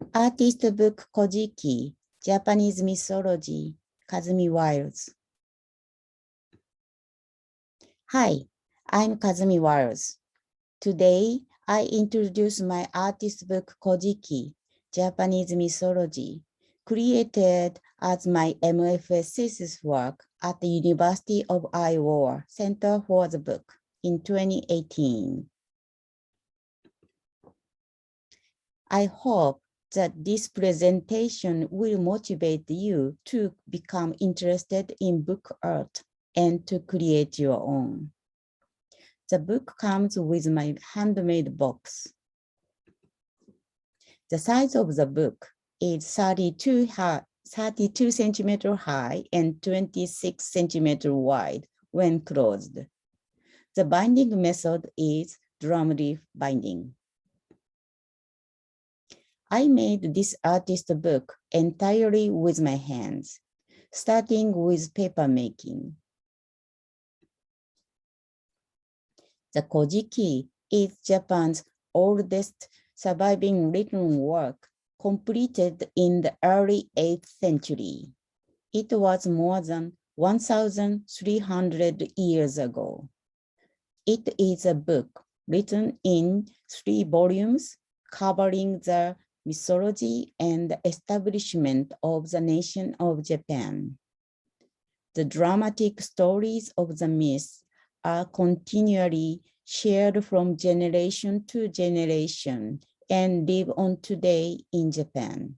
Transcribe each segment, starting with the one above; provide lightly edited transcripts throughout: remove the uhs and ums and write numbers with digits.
Artist book Kojiki, Japanese mythology, Kazumi Wilds. Hi, I'm Kazumi Wilds. Today, I introduce my artist book Kojiki, Japanese mythology, created as my MFA thesis work at the University of Iowa Center for the Book in 2018. I hope that this presentation will motivate you to become interested in book art and to create your own. The book comes with my handmade box. The size of the book is 32 centimeter high and 26 centimeter wide when closed. The binding method is drum leaf binding. I made this artist book entirely with my hands, starting with paper making. The Kojiki is Japan's oldest surviving written work, completed in the early 8th century. It was more than 1,300 years ago. It is a book written in 3 volumes covering the mythology and establishment of the nation of Japan. The dramatic stories of the myths are continually shared from generation to generation and live on today in Japan.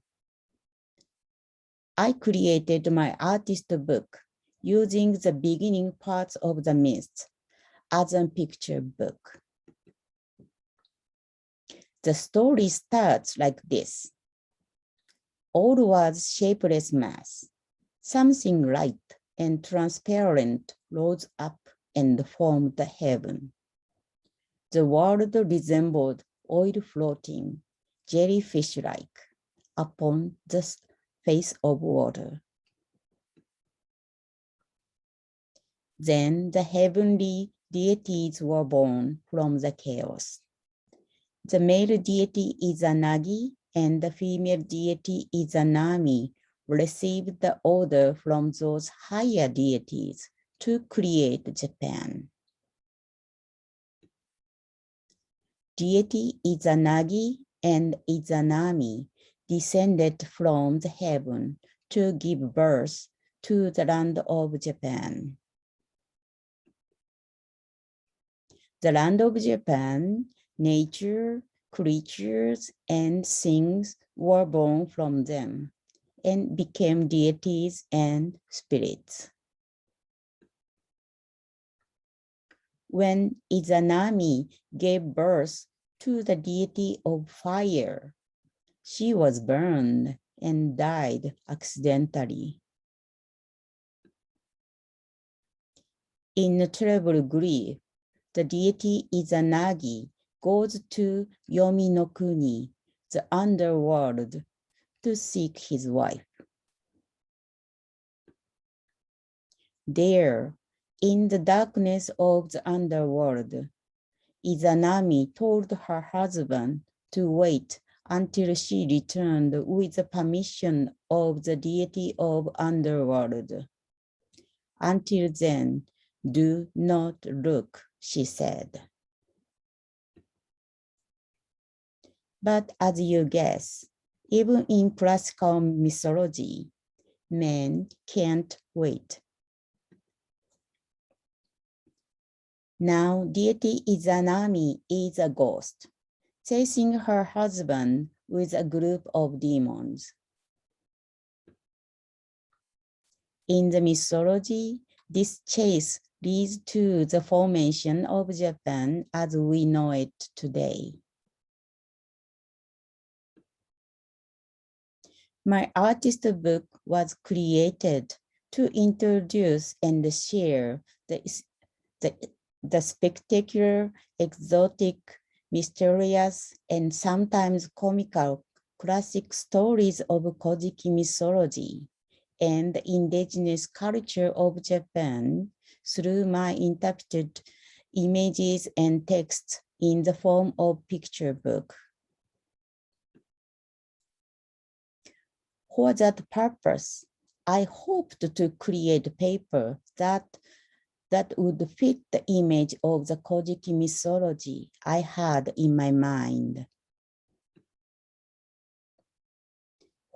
I created my artist book using the beginning parts of the myths as a picture book. The story starts like this. All was shapeless mass. Something light and transparent rose up and formed the heaven. The world resembled oil floating, jellyfish-like, upon the face of water. Then the heavenly deities were born from the chaos. The male deity Izanagi and the female deity Izanami received the order from those higher deities to create Japan. Deity Izanagi and Izanami descended from the heaven to give birth to the land of Japan. The land of Japan, nature, creatures, and things were born from them and became deities and spirits. When Izanami gave birth to the deity of fire, she was burned and died accidentally. In terrible grief, the deity Izanagi goes to Yomi no Kuni, the underworld, to seek his wife. There, in the darkness of the underworld, Izanami told her husband to wait until she returned with the permission of the deity of underworld. Until then, do not look, she said. But as you guess, even in classical mythology, men can't wait. Now, deity Izanami is a ghost, chasing her husband with a group of demons. In the mythology, this chase leads to the formation of Japan as we know it today. My artist book was created to introduce and share the spectacular, exotic, mysterious, and sometimes comical classic stories of Kojiki mythology and the indigenous culture of Japan through my interpreted images and texts in the form of picture book. For that purpose, I hoped to create a paper that would fit the image of the Kojiki mythology I had in my mind.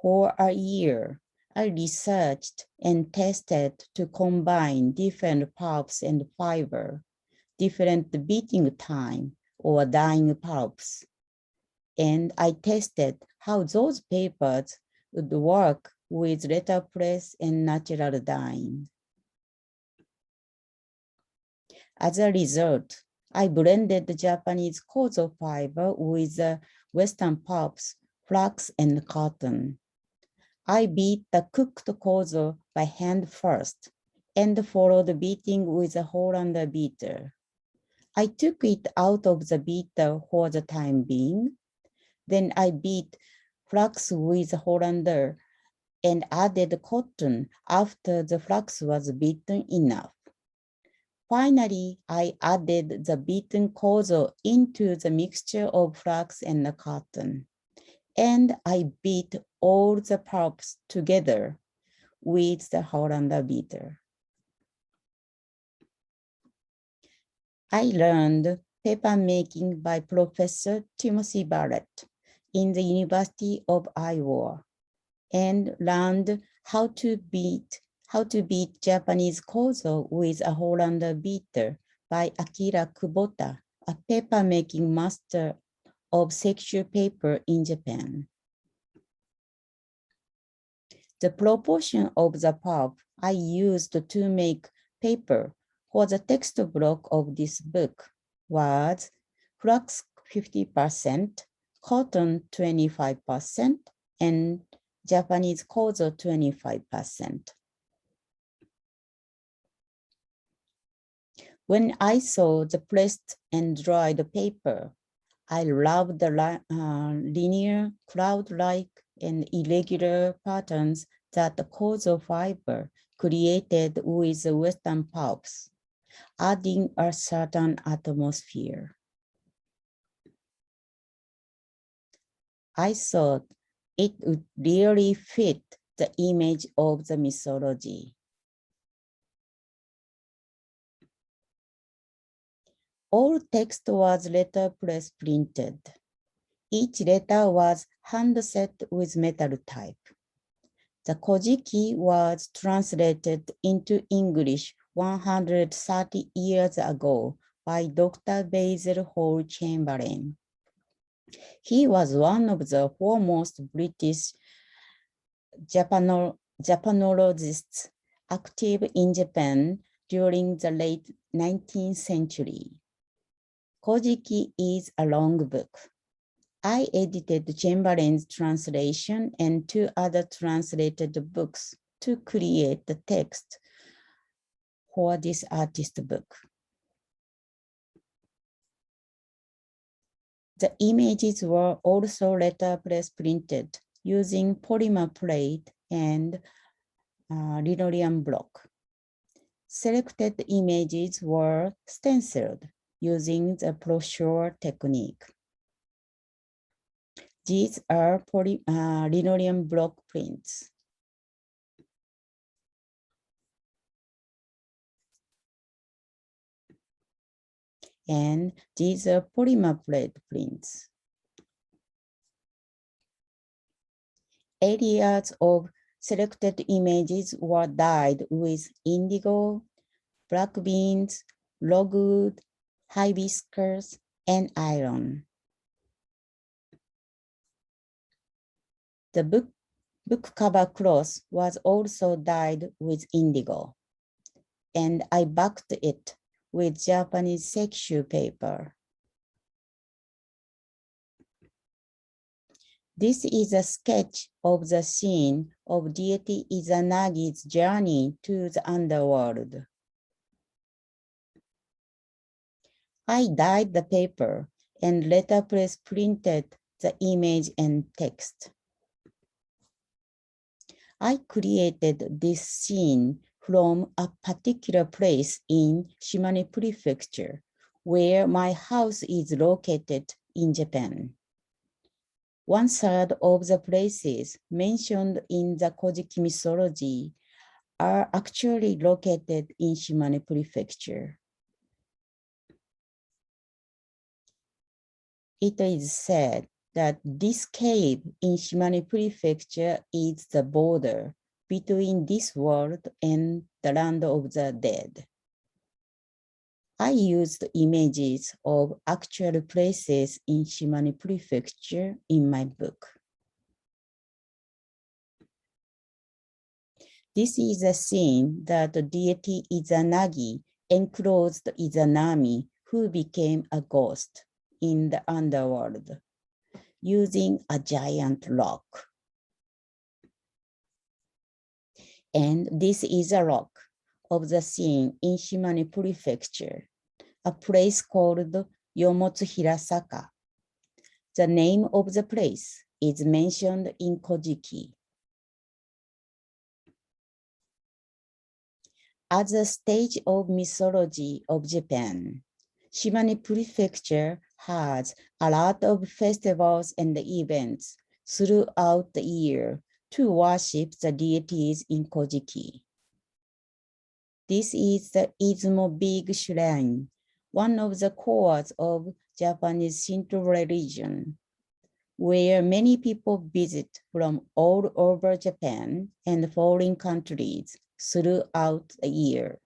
For a year, I researched and tested to combine different pulps and fiber, different beating time or dyeing pulps. And I tested how those papers would work with letterpress and natural dyeing. As a result, I blended the Japanese kozo fiber with the Western pulps, flax, and cotton. I beat the cooked kozo by hand first and followed beating with a Hollander beater. I took it out of the beater for the time being. Then I beat flax with a Hollander and added cotton after the flax was beaten enough. Finally, I added the beaten kozo into the mixture of flax and the cotton, and I beat all the pulps together with the Hollander beater. I learned paper making by Professor Timothy Barrett in the University of Iowa and learned how to beat Japanese kozo with a Hollander beater by Akira Kubota, a paper making master of sexual paper in Japan. The proportion of the pulp I used to make paper for the text block of this book was flax 50%, cotton 25%, and Japanese kozo 25%. When I saw the pressed and dried paper, I loved the linear, cloud-like, and irregular patterns that the kozo fiber created with the Western pulps, adding a certain atmosphere. I thought it would really fit the image of the mythology. All text was letterpress printed. Each letter was hand-set with metal type. The Kojiki was translated into English 130 years ago by Dr. Basil Hall Chamberlain. He was one of the foremost British Japanologists active in Japan during the late 19th century. Kojiki is a long book. I edited Chamberlain's translation and 2 other translated books to create the text for this artist book. The images were also letterpress printed using polymer plate and linoleum block. Selected images were stenciled using the brochure technique. These are linoleum block prints. And these are polymer plate prints. Areas of selected images were dyed with indigo, black beans, logwood, hibiscus, and iron. The book cover cloth was also dyed with indigo, and I backed it with Japanese sexual paper. This is a sketch of the scene of deity Izanagi's journey to the underworld. I dyed the paper and letterpress printed the image and text. I created this scene from a particular place in Shimane Prefecture, where my house is located in Japan. 1/3 of the places mentioned in the Kojiki mythology are actually located in Shimane Prefecture. It is said that this cave in Shimane Prefecture is the border between this world and the land of the dead. I used images of actual places in Shimane Prefecture in my book. This is a scene that the deity Izanagi enclosed Izanami, who became a ghost in the underworld, using a giant rock. And this is a rock of the scene in Shimane Prefecture, a place called Yomotsuhirasaka. The name of the place is mentioned in Kojiki. As a stage of mythology of Japan, Shimane Prefecture has a lot of festivals and events throughout the year to worship the deities in Kojiki. This is the Izumo Big Shrine, one of the cores of Japanese Shinto religion, where many people visit from all over Japan and foreign countries throughout the year.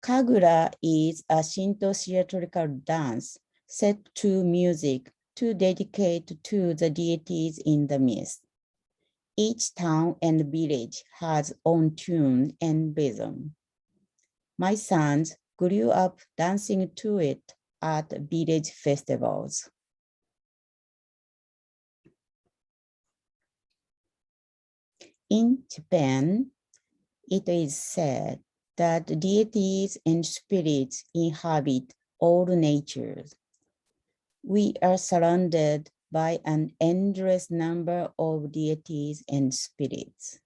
Kagura is a Shinto theatrical dance set to music to dedicate to the deities in the myth. Each town and village has own tune and rhythm. My sons grew up dancing to it at village festivals. In Japan, it is said that deities and spirits inhabit all natures. We are surrounded by an endless number of deities and spirits.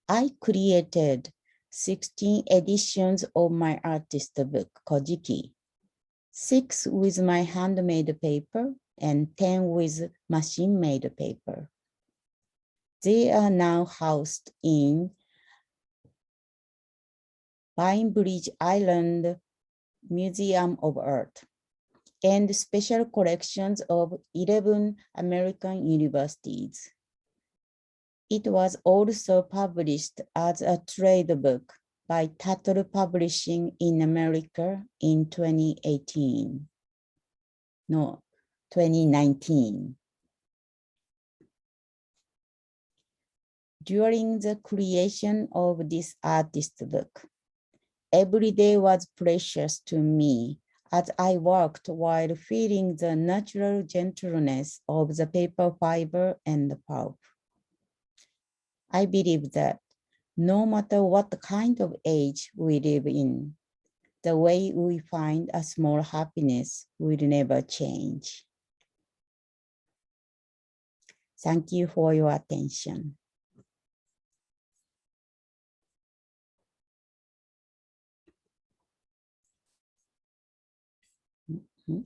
I created 16 editions of my artist book, Kojiki, 6 with my handmade paper and 10 with machine-made paper. They are now housed in Bainbridge Island Museum of Art and special collections of 11 American universities. It was also published as a trade book by Tattle Publishing in America in 2019. During the creation of this artist book, every day was precious to me as I worked while feeling the natural gentleness of the paper fiber and the pulp. I believe that no matter what kind of age we live in, the way we find a small happiness will never change. Thank you for your attention. Mm-hmm.